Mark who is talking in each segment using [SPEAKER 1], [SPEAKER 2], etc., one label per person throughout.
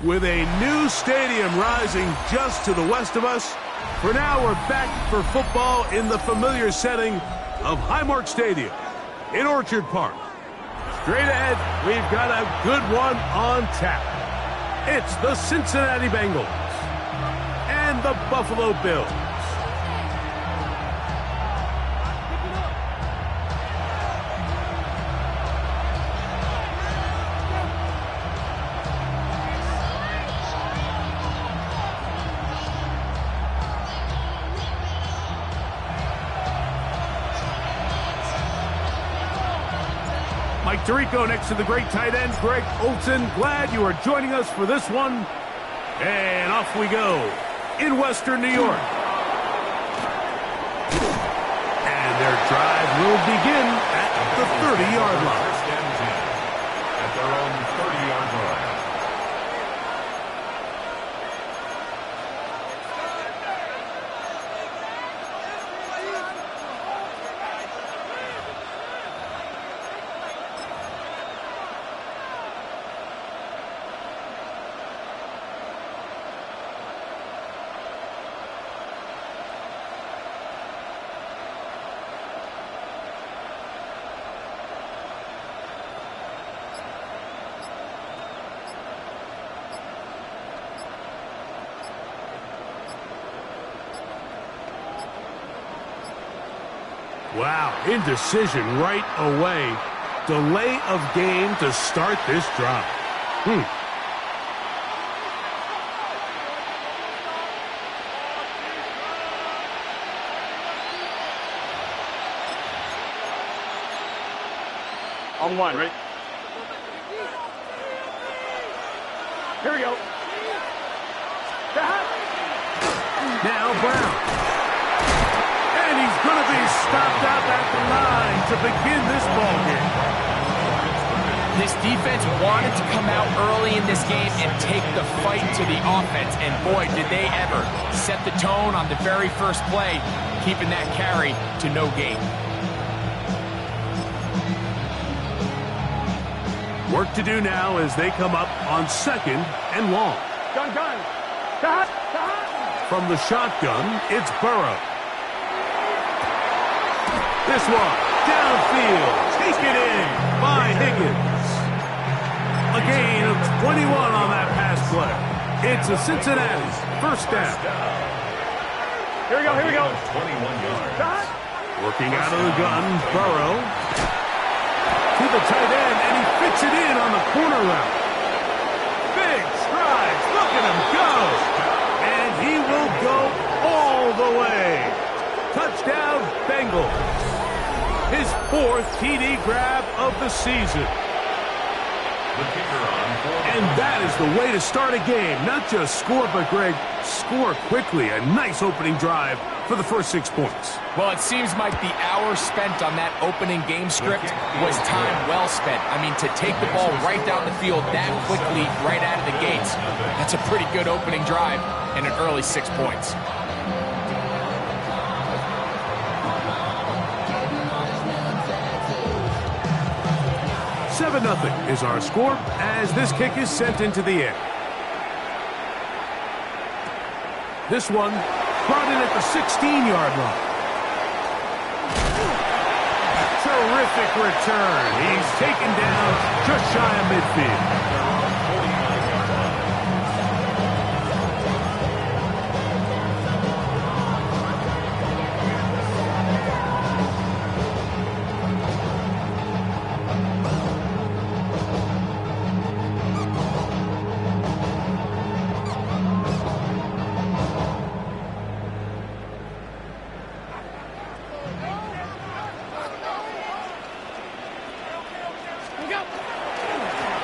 [SPEAKER 1] With a new stadium rising just to the west of us, for now we're back for football in the familiar setting of Highmark Stadium in Orchard Park. Straight ahead, we've got a good one on tap. It's the Cincinnati Bengals and the Buffalo Bills. Mike Tirico next to the great tight end, Greg Olsen. Glad you are joining us for this one. And off we go in Western New York. And their drive will begin at the 30-yard line.
[SPEAKER 2] At their own 30-yard line.
[SPEAKER 1] Wow, indecision right away. Delay of game to start this drive.
[SPEAKER 3] On one, right? Here we go.
[SPEAKER 1] Now Brown. And he's going to be stopped out at the line to begin this ball game.
[SPEAKER 4] This defense wanted to come out early in this game and take the fight to the offense. And boy, did they ever set the tone on the very first play, keeping that carry to no gain.
[SPEAKER 1] Work to do now as they come up on 2nd and long.
[SPEAKER 3] Gun.
[SPEAKER 1] From the shotgun, it's Burrow. This one, downfield, taken in by Higgins. A gain of 21 on that pass play. It's a Cincinnati first down.
[SPEAKER 3] Here we go.
[SPEAKER 2] 21 yards.
[SPEAKER 1] Working out of the gun, Burrow. To the tight end, and he fits it in on the corner route. Big strides, look at him go. And he will go all the way. Touchdown, Bengals. His 4th TD grab of the season. And that is the way to start a game. Not just score, but, Greg, score quickly. A nice opening drive for the first 6 points.
[SPEAKER 4] Well, it seems like the hour spent on that opening game script was time well spent. I mean, to take the ball right down the field that quickly, right out of the gates, that's a pretty good opening drive and an early 6 points.
[SPEAKER 1] 7-0 is our score as this kick is sent into the air. This one brought in at the 16-yard line. Terrific return. He's taken down just shy of midfield.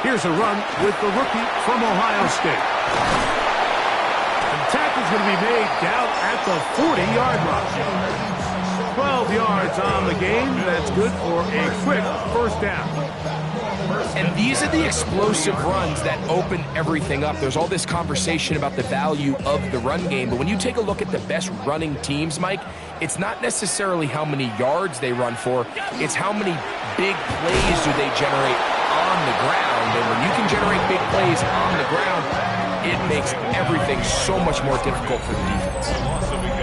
[SPEAKER 1] Here's a run with the rookie from Ohio State. The tackle's going to be made down at the 40-yard line. yards on the game. That's good for a quick first down.
[SPEAKER 4] And these are the explosive runs that open everything up. There's all this conversation about the value of the run game, but when you take a look at the best running teams, Mike, it's not necessarily how many yards they run for, it's how many big plays do they generate on the ground. And when you can generate big plays on the ground, it makes everything so much more difficult for the defense.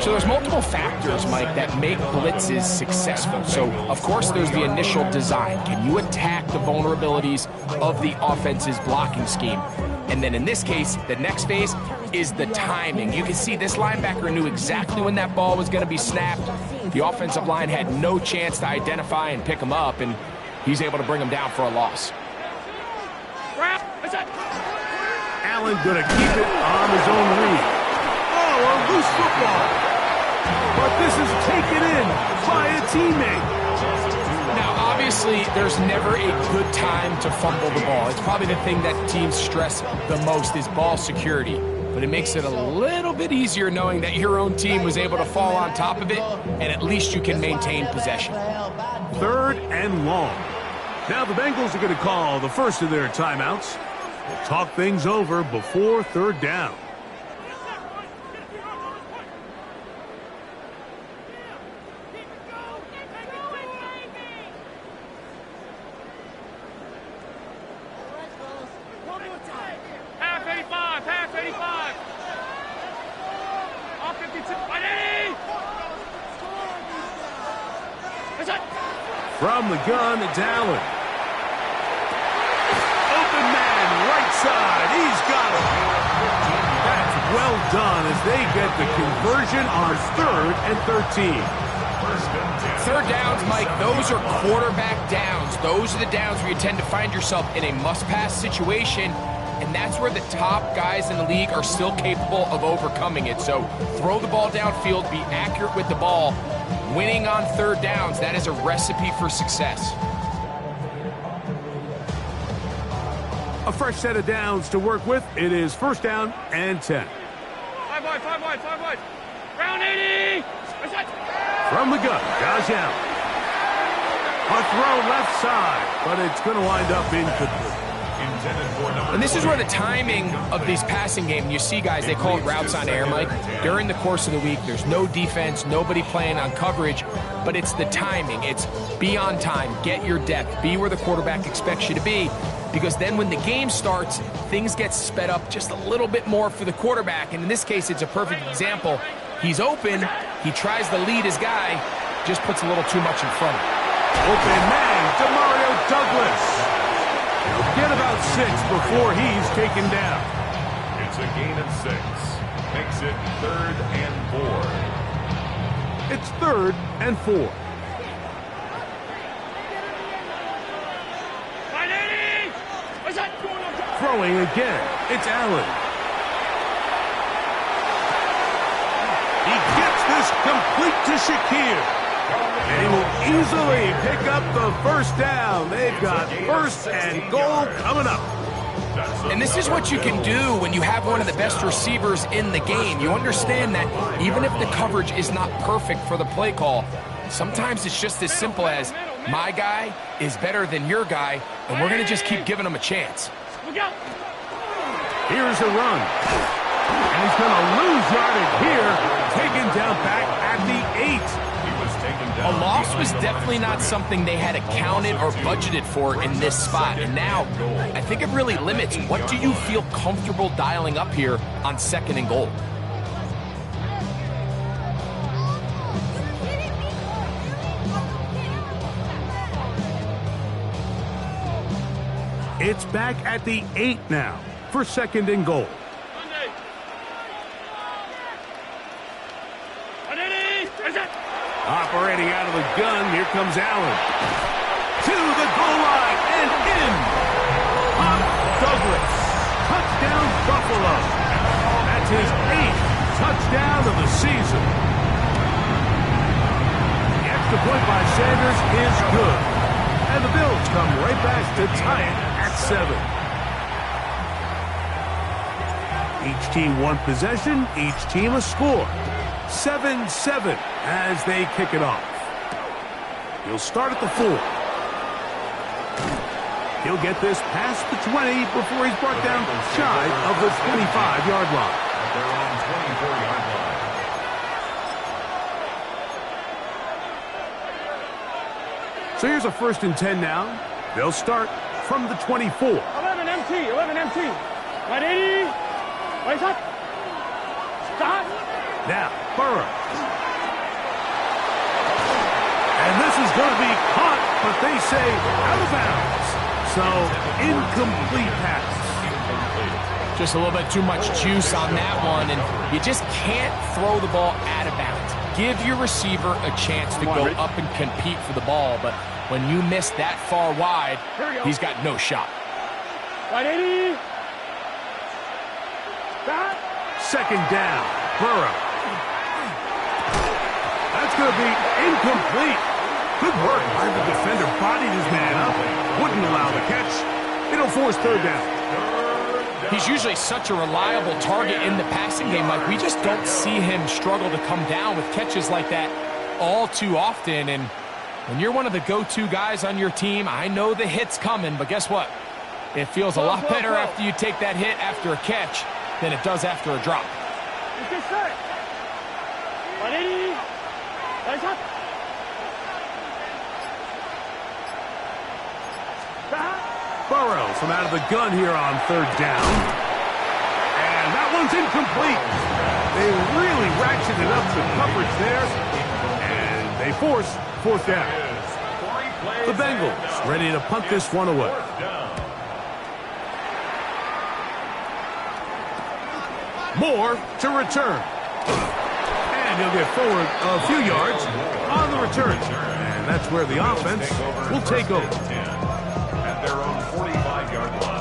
[SPEAKER 4] So there's multiple factors, Mike, that make blitzes successful. So, of course, there's the initial design. Can you attack the vulnerabilities of the offense's blocking scheme? And then in this case, the next phase is the timing. You can see this linebacker knew exactly when that ball was going to be snapped. The offensive line had no chance to identify and pick him up, and he's able to bring him down for a loss.
[SPEAKER 1] Allen going to keep it on his own read. Oh, a loose football. But this is taken in by a teammate.
[SPEAKER 4] Now, obviously, there's never a good time to fumble the ball. It's probably the thing that teams stress the most is ball security. But it makes it a little bit easier knowing that your own team was able to fall on top of it, and at least you can maintain possession.
[SPEAKER 1] 3rd and long. Now the Bengals are going to call the first of their timeouts. We'll talk things over before 3rd down. From the gun, it's Allen. Open man, right side. He's got it. That's well done as they get the conversion on 3rd and 13.
[SPEAKER 4] 3rd downs, Mike, those are quarterback downs. Those are the downs where you tend to find yourself in a must-pass situation, and that's where the top guys in the league are still capable of overcoming it. So throw the ball downfield, be accurate with the ball. Winning on 3rd downs, that is a recipe for success.
[SPEAKER 1] A fresh set of downs to work with. It is 1st down and 10.
[SPEAKER 3] 5 wide. Round 80.
[SPEAKER 1] From the gun, Josh Allen. A throw left side, but it's going to wind up incomplete.
[SPEAKER 4] And this is where the timing of these passing game, you see guys, they call it routes on air, Mike. During the course of the week, there's no defense, nobody playing on coverage, but it's the timing. It's be on time, get your depth, be where the quarterback expects you to be, because then when the game starts, things get sped up just a little bit more for the quarterback, and in this case, it's a perfect example. He's open, he tries to lead his guy, just puts a little too much in front.
[SPEAKER 1] Open man, Demario Douglas. He'll get about 6 before he's taken down.
[SPEAKER 2] It's a gain of 6. Makes it 3rd and 4.
[SPEAKER 1] It's 3rd and 4. Throwing again. It's Allen. He gets this complete to Shakir. They will easily pick up the 1st down. They've got 1st and goal coming up.
[SPEAKER 4] And this is what you can do when you have one of the best receivers in the game. You understand that even if the coverage is not perfect for the play call, sometimes it's just as simple as my guy is better than your guy, and we're going to just keep giving him a chance.
[SPEAKER 1] Here's a run. And he's going to lose yardage here, taken down back at the 8.
[SPEAKER 4] A loss was definitely not something they had accounted or budgeted for in this spot. And now, I think it really limits what do you feel comfortable dialing up here on 2nd and goal.
[SPEAKER 1] It's back at the 8 now for 2nd and goal. Operating out of the gun, here comes Allen. To the goal line and in. Pop Douglas. Touchdown Buffalo. That's his 8th touchdown of the season. The extra point by Sanders is good. And the Bills come right back to tie it at 7. Each team one possession, each team a score. 7-7 as they kick it off. He'll start at the 4. He'll get this past the 20 before he's brought down shy of the 25-yard line.
[SPEAKER 2] At their own 24-yard line.
[SPEAKER 1] So here's a 1st and 10 now. They'll start from the 24.
[SPEAKER 3] 11 empty. 11 empty. 180. Right up. Stop.
[SPEAKER 1] Now, Burrow. And this is going to be caught, but they say out of bounds. So, incomplete pass.
[SPEAKER 4] Just a little bit too much juice on that one, and you just can't throw the ball out of bounds. Give your receiver a chance to go up and compete for the ball, but when you miss that far wide, he's got no shot.
[SPEAKER 3] 180. Stop.
[SPEAKER 1] 2nd down, Burrow. That's going to be incomplete. Good work by the defender. Bodied his man up. Wouldn't allow the catch. It'll force 3rd down.
[SPEAKER 4] He's usually such a reliable target in the passing game. Like, we just don't see him struggle to come down with catches like that all too often. And when you're one of the go-to guys on your team, I know the hit's coming, but guess what? It feels a lot better after you take that hit after a catch than it does after a drop.
[SPEAKER 3] Get set. 180. Right up. Stop.
[SPEAKER 1] Burrow from out of the gun here on 3rd down. And that one's incomplete. They really ratcheted up the coverage there. And they force 4th down. The Bengals ready to punt this one away. Moore to return. And he'll get forward a few yards on the return. And that's where the offense will take over.
[SPEAKER 2] At their own 45-yard line.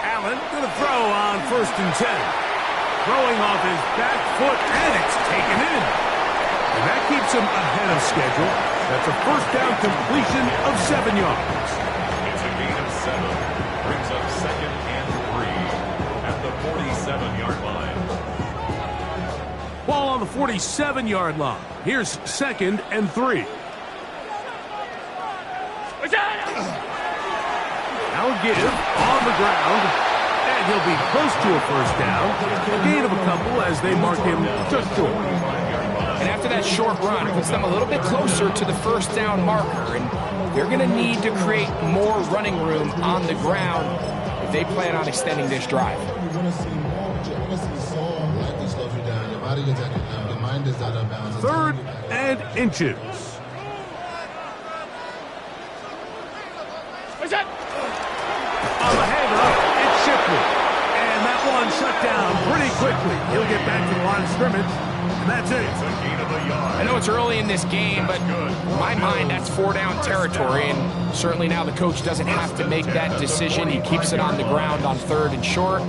[SPEAKER 1] Allen going to throw on 1st and 10. Throwing off his back foot, and it's taken in. And that keeps him ahead of schedule. That's a 1st down completion of 7 yards.
[SPEAKER 2] It's a gain of 7. Brings up 2nd and 3 at the 47-yard line.
[SPEAKER 1] Ball on the 47-yard line. Here's 2nd and 3. Now a give on the ground, and he'll be close to a 1st down. A gain of a couple as they mark him just short.
[SPEAKER 4] And after that short run, it puts them a little bit closer to the 1st down marker, and they're going to need to create more running room on the ground if they plan on extending this drive.
[SPEAKER 1] 3rd and inches. On the handoff, it's Shipley. And that one shut down pretty quickly. He'll get back to the line of scrimmage, and that's it.
[SPEAKER 2] It's a gain of a yard.
[SPEAKER 4] I know it's early in this game, but in my mind, that's 4-down territory, and certainly now the coach doesn't have to make that decision. He keeps it on the ground on 3rd and short,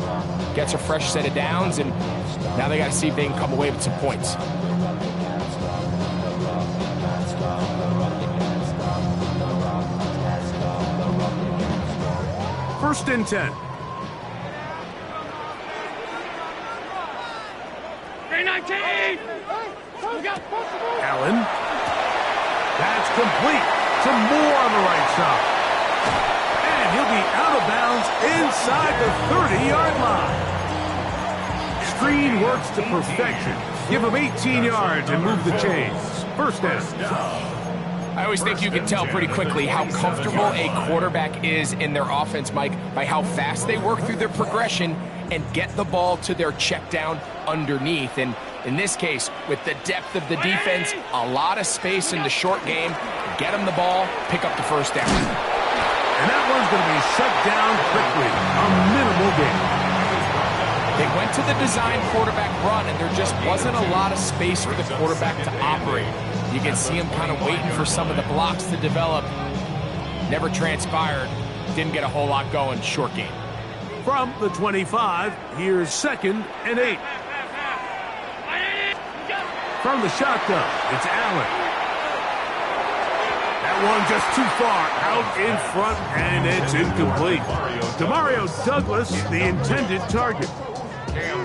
[SPEAKER 4] gets a fresh set of downs, and now they got to see if they can come away with some points.
[SPEAKER 1] First and 10. Allen. That's complete to Moore on the right side. And he'll be out of bounds inside the 30-yard line. Screen works to perfection. Give him 18 yards and move the chains. 1st down.
[SPEAKER 4] I always think you can tell pretty quickly how comfortable a quarterback is in their offense, Mike, by how fast they work through their progression and get the ball to their check down underneath. And in this case, with the depth of the defense, a lot of space in the short game, get them the ball, pick up the 1st down.
[SPEAKER 1] And that one's going to be shut down quickly. A minimal gain.
[SPEAKER 4] They went to the design quarterback run, and there just wasn't a lot of space for the quarterback to operate. You can see him kind of waiting for some of the blocks to develop. Never transpired. Didn't get a whole lot going. Short game.
[SPEAKER 1] From the 25, here's 2nd and 8. From the shotgun, it's Allen. That one just too far out in front, and it's incomplete. Demario Douglas, the intended target.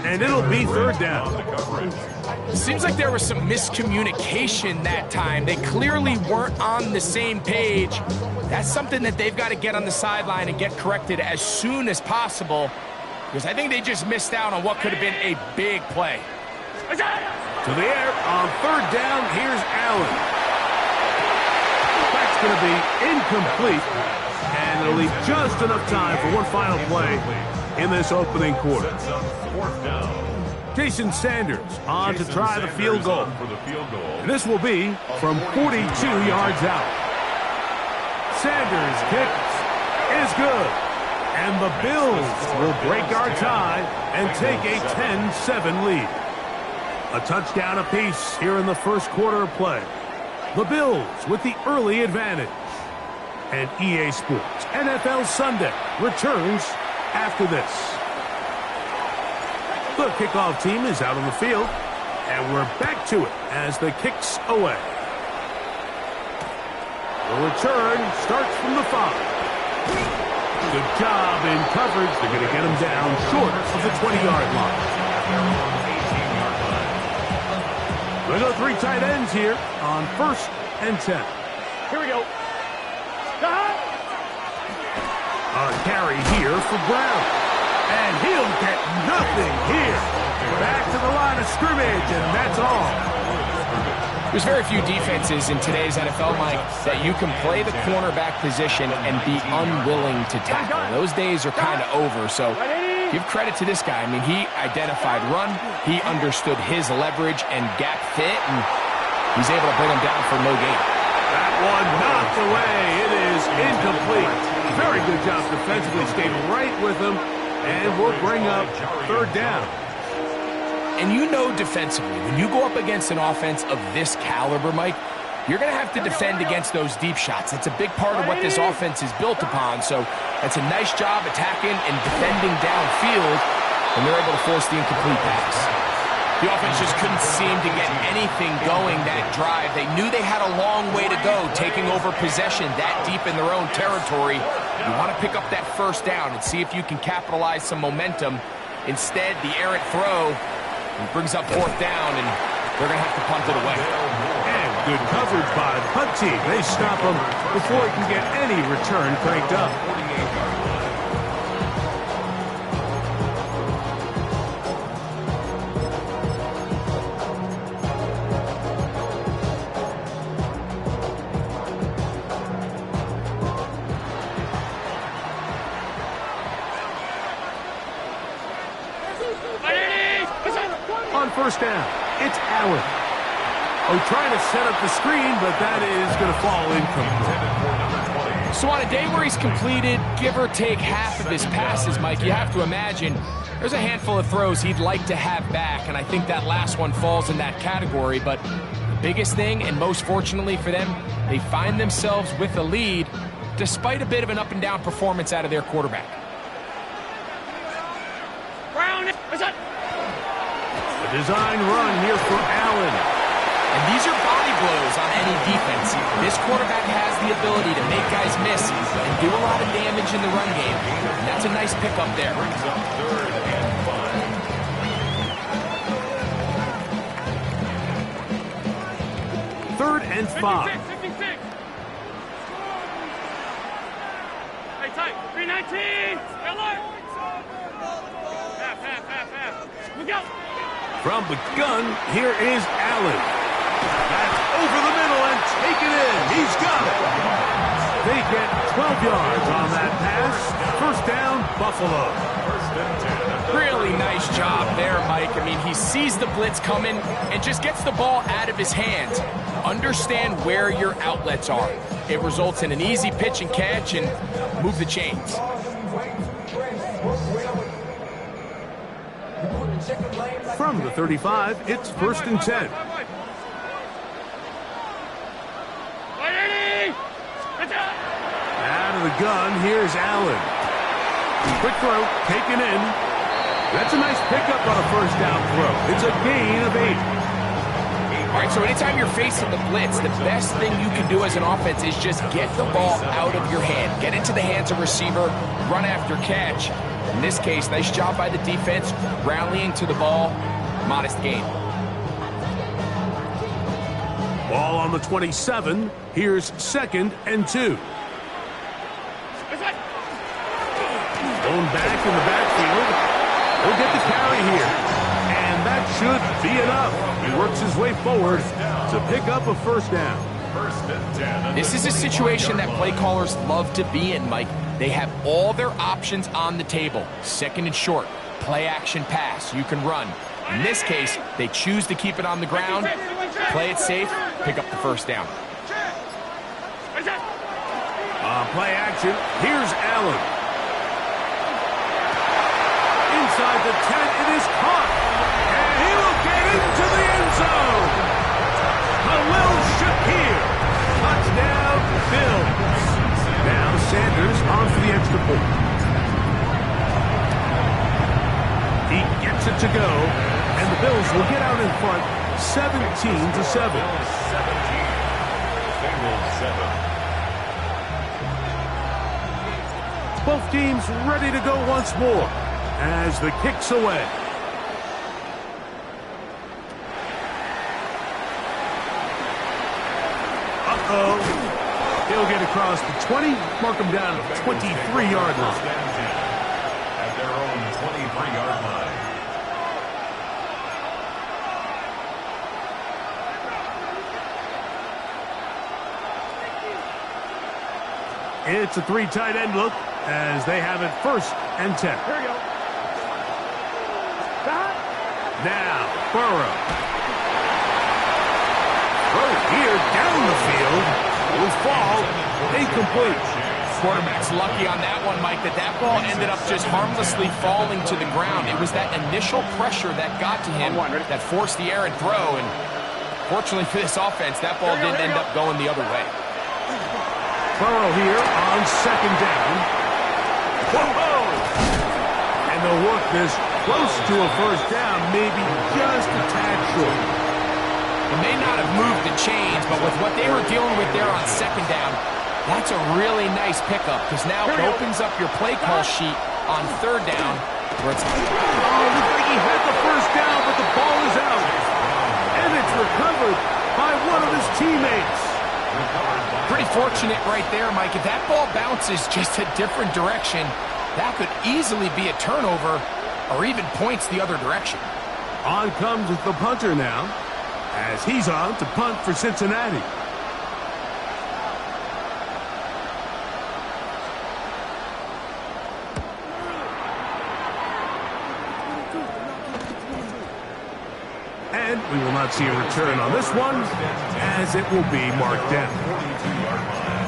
[SPEAKER 1] And it'll be 3rd down.
[SPEAKER 4] Seems like there was some miscommunication that time. They clearly weren't on the same page. That's something that they've got to get on the sideline and get corrected as soon as possible, because I think they just missed out on what could have been a big play.
[SPEAKER 1] To the air on 3rd down, here's Allen. That's going to be incomplete, and it'll leave just enough time for one final play in this opening quarter. Jason Sanders on to try the field goal. And this will be from 42 yards out. Sanders kicks is good. And the Bills will break our tie and take a 10-7 lead. A touchdown apiece here in the first quarter of play. The Bills with the early advantage. And EA Sports NFL Sunday returns after this. The kickoff team is out on the field, and we're back to it as the kick's away. The return starts from the 5. Good job in coverage. They're going to get him down short of the 20-yard line. We go 3 tight ends here on 1st and 10.
[SPEAKER 3] Here we go.
[SPEAKER 1] A carry here for Brown. And he'll get nothing here. Back to the line of scrimmage, and that's all.
[SPEAKER 4] There's very few defenses in today's NFL, Mike, that you can play the cornerback position and be unwilling to tackle. Those days are kind of over, so give credit to this guy. I mean, he identified run, he understood his leverage and gap fit, and he's able to bring him down for no gain.
[SPEAKER 1] That one knocked away. It is incomplete. Very good job defensively. Stayed right with him, and we'll bring up 3rd down.
[SPEAKER 4] And you know defensively, when you go up against an offense of this caliber, Mike, you're going to have to defend against those deep shots. That's a big part of what this offense is built upon. So that's a nice job attacking and defending downfield, and they're able to force the incomplete pass. The offense just couldn't seem to get anything going that drive. They knew they had a long way to go, taking over possession that deep in their own territory. You want to pick up that 1st down and see if you can capitalize some momentum. Instead, the errant throw brings up 4th down, and they're going to have to punt it away.
[SPEAKER 1] And good coverage by the punt team. They stop him before he can get any return cranked up. On 1st down, it's Allen. Oh, trying to set up the screen, but that is going to fall incomplete.
[SPEAKER 4] So on a day where he's completed, give or take half of his passes, Mike, you have to imagine there's a handful of throws he'd like to have back, and I think that last one falls in that category. But the biggest thing, and most fortunately for them, they find themselves with a lead despite a bit of an up-and-down performance out of their quarterback.
[SPEAKER 1] Design run here for Allen.
[SPEAKER 4] And these are body blows on any defense. This quarterback has the ability to make guys miss and do a lot of damage in the run game. And that's a nice pickup there.
[SPEAKER 1] 3rd and 5.
[SPEAKER 3] 56. Hey, tight. 319. Half. Look out.
[SPEAKER 1] From the gun, here is Allen. That's over the middle and taken in. He's got it. They get 12 yards on that pass. 1st down, Buffalo.
[SPEAKER 4] Really nice job there, Mike. I mean, he sees the blitz coming and just gets the ball out of his hands. Understand where your outlets are. It results in an easy pitch and catch and move the chains.
[SPEAKER 1] From the 35, it's 1st and 10. Out of the gun, here's Allen. Quick throw, taken in. That's a nice pickup on a first down throw. It's a gain of 8.
[SPEAKER 4] All right, so anytime you're facing the blitz, the best thing you can do as an offense is just get the ball out of your hand. Get into the hands of receiver, run after catch. In this case, nice job by the defense, rallying to the ball. Modest gain.
[SPEAKER 1] Ball on the 27. Here's 2nd and 2. Going back in the backfield. He'll get the carry here. And that should be enough. He works his way forward to pick up a first down.
[SPEAKER 2] 1st and 10.
[SPEAKER 4] This is a situation that play callers love to be in, Mike. They have all their options on the table. 2nd and short, play action pass, you can run. In this case, they choose to keep it on the ground, play it safe, pick up the first down.
[SPEAKER 1] Play action, here's Allen. Inside the 10, it is caught. And he will get into the end zone. Khalil Shakir. Touchdown, Bills. Now Sanders on for the extra point. He gets it to go, and the Bills will get out in front 17-7.
[SPEAKER 2] Bills 17. Bengals 7.
[SPEAKER 1] Both teams ready to go once more as the kick's away. Uh-oh. He'll get across the 20, mark him down at the 23-yard line.
[SPEAKER 2] At their own 23-yard line.
[SPEAKER 1] It's a 3 tight end look as they have it 1st and 10.
[SPEAKER 3] Here we go.
[SPEAKER 1] Now, Burrow. Throw here down the field. Will fall. Incomplete.
[SPEAKER 4] Quarterback's lucky on that one, Mike, that ball ended up just harmlessly falling to the ground. It was that initial pressure that got to him that forced the errant throw, and fortunately for this offense, that ball didn't end up going the other way.
[SPEAKER 1] Burrow here on 2nd down. Whoa! And they'll work this close to a first down, maybe just a tad short.
[SPEAKER 4] It may not have moved the chains, but with what they were dealing with there on 2nd down, that's a really nice pickup because now it opens up your play call sheet on 3rd down where it's...
[SPEAKER 1] Oh, looks like he had the first down, but the ball is out. And it's recovered by one of his teammates.
[SPEAKER 4] Pretty fortunate right there, Mike. If that ball bounces just a different direction, that could easily be a turnover or even points the other direction.
[SPEAKER 1] On comes the punter now as he's on to punt for Cincinnati. And we will not see a return on this one as it will be marked down.
[SPEAKER 2] 42-yard line.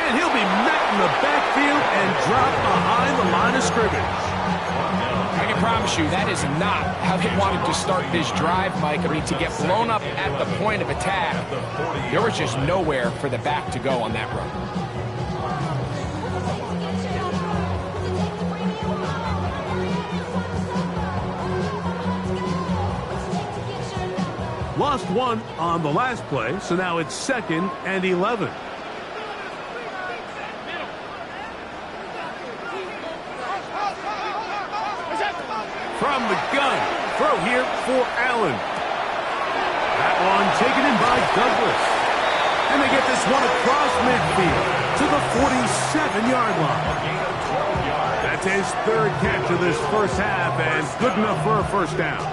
[SPEAKER 1] And he'll be met in the backfield and dropped behind the line of scrimmage.
[SPEAKER 4] I can promise you that is not how they wanted to start this drive, Mike. I mean, to get blown up at the point of attack, there was just nowhere for the back to go on that run.
[SPEAKER 1] Lost one on the last play, so now it's 2nd and 11. From the gun, throw here for Allen. That one taken in by Douglas. And they get this one across midfield to the 47-yard line. That's his 3rd catch of this first half and good enough for a first down.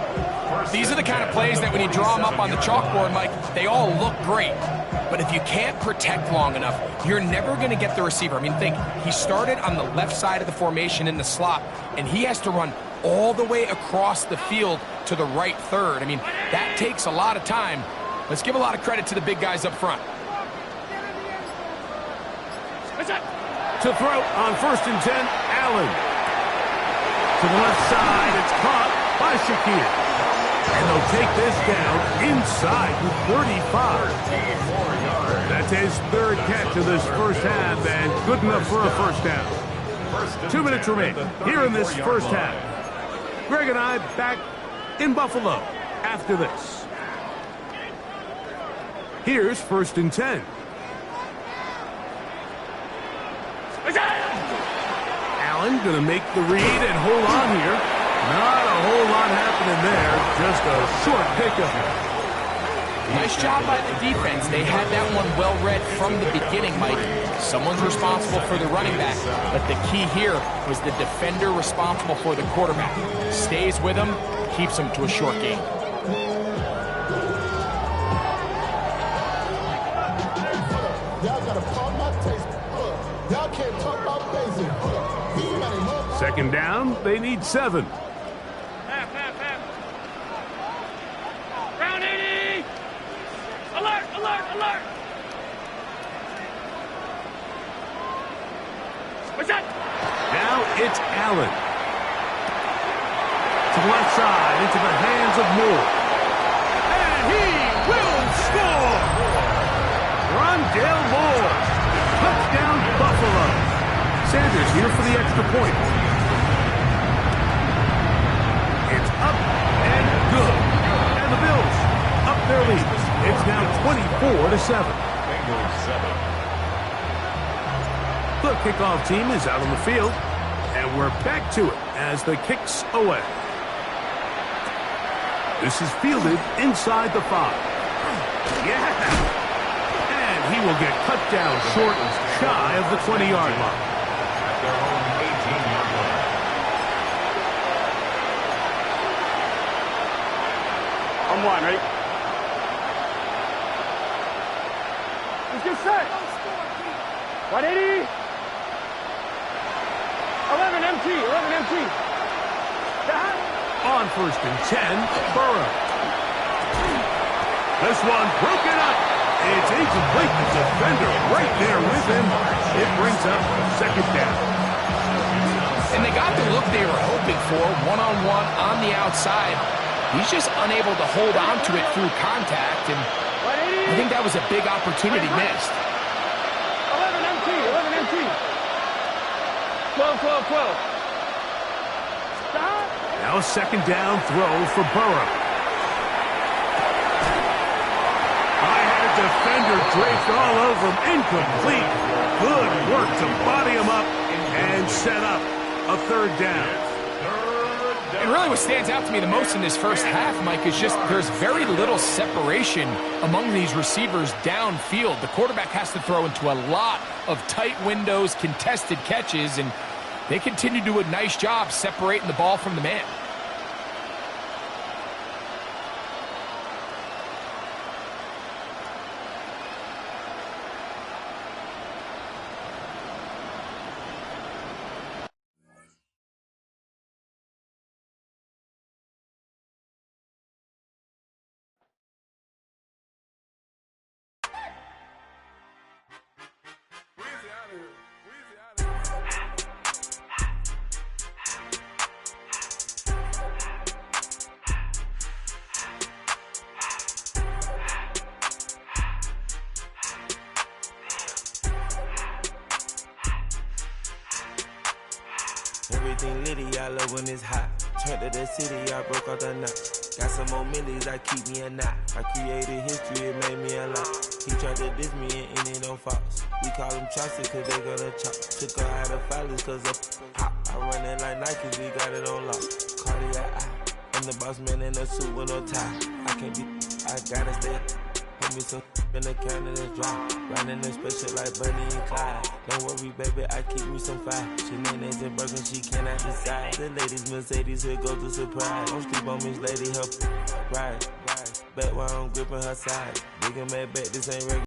[SPEAKER 4] These are the kind of plays that when you draw them up on the chalkboard, Mike, they all look great. But if you can't protect long enough, you're never going to get the receiver. I mean, think, he started on the left side of the formation in the slot, and he has to run all the way across the field to the right third. I mean, that takes a lot of time. Let's give a lot of credit to the big guys up front.
[SPEAKER 1] To throw on 1st and 10, Allen. To the left side, it's caught by Shakir. And they'll take this down inside the 35. That's his 3rd catch of this first half, and good enough for a first down. 2 minutes remain here in this first half. Greg and I back in Buffalo after this. Here's 1st and 10. Allen going to make the read and hold on here. Not a whole lot happening there. Just a short pickup.
[SPEAKER 4] Nice job by the defense. They had that one well read from the beginning, Mike. Someone's responsible for the running back, but the key here was the defender responsible for the quarterback. Stays with him, keeps him to a short gain.
[SPEAKER 1] Second down, they need 7.
[SPEAKER 3] Half. Round 80. Alert. What's that?
[SPEAKER 1] Now it's Allen. To the left side, into the hands of Moore. And he will score! Rondale Moore. Touchdown, Buffalo. Sanders here for the extra point. It's up and good. And the Bills up their lead. It's now 24-7. The kickoff team is out on the field, and we're back to it as the kick's away. This is fielded inside the 5. Yeah! And he will get cut down short, shy of the 20-yard line.
[SPEAKER 2] At their own 18-yard line.
[SPEAKER 3] I'm one, ready? Let's get set. 180. 11 MT.
[SPEAKER 1] On 1st and 10, Burrow. This one broken up. It's incomplete. The defender right there with him. It brings up 2nd down.
[SPEAKER 4] And they got the look they were hoping for, one-on-one on the outside. He's just unable to hold on to it through contact, and I think that was a big opportunity missed.
[SPEAKER 3] 11 MT. 12. Stop.
[SPEAKER 1] Now a 2nd down throw for Burrow. I had a defender draped all over him. Incomplete. Good work to body him up and set up a 3rd down.
[SPEAKER 4] And really what stands out to me the most in this first half, Mike, is just there's very little separation among these receivers downfield. The quarterback has to throw into a lot of tight windows, contested catches, and they continue to do a nice job separating the ball from the man.
[SPEAKER 5] Everything litty, I love when it's hot. Turned to the city, I broke out the knot. Got some more millies that keep me a knot. I created history, it made me a lot. He tried to diss me and it on Fox. We call them chopsticks cause they gonna chop. Took her out of filers cause of pop. I run it like Nike, we got it on lock. Cardiac eye. I'm the boss man in a suit with no tie. I can't be, I gotta stay. Hold me some in the can of the dry. Riding the special like Bunny and Clyde. Don't worry, baby, I keep me some fire. Shenanigans and Birkin, she cannot decide. The ladies Mercedes, here goes the surprise. Don't sleep on Miss Lady, help ride. Bet while I'm gripping her side. Big and mad bet, this ain't regular.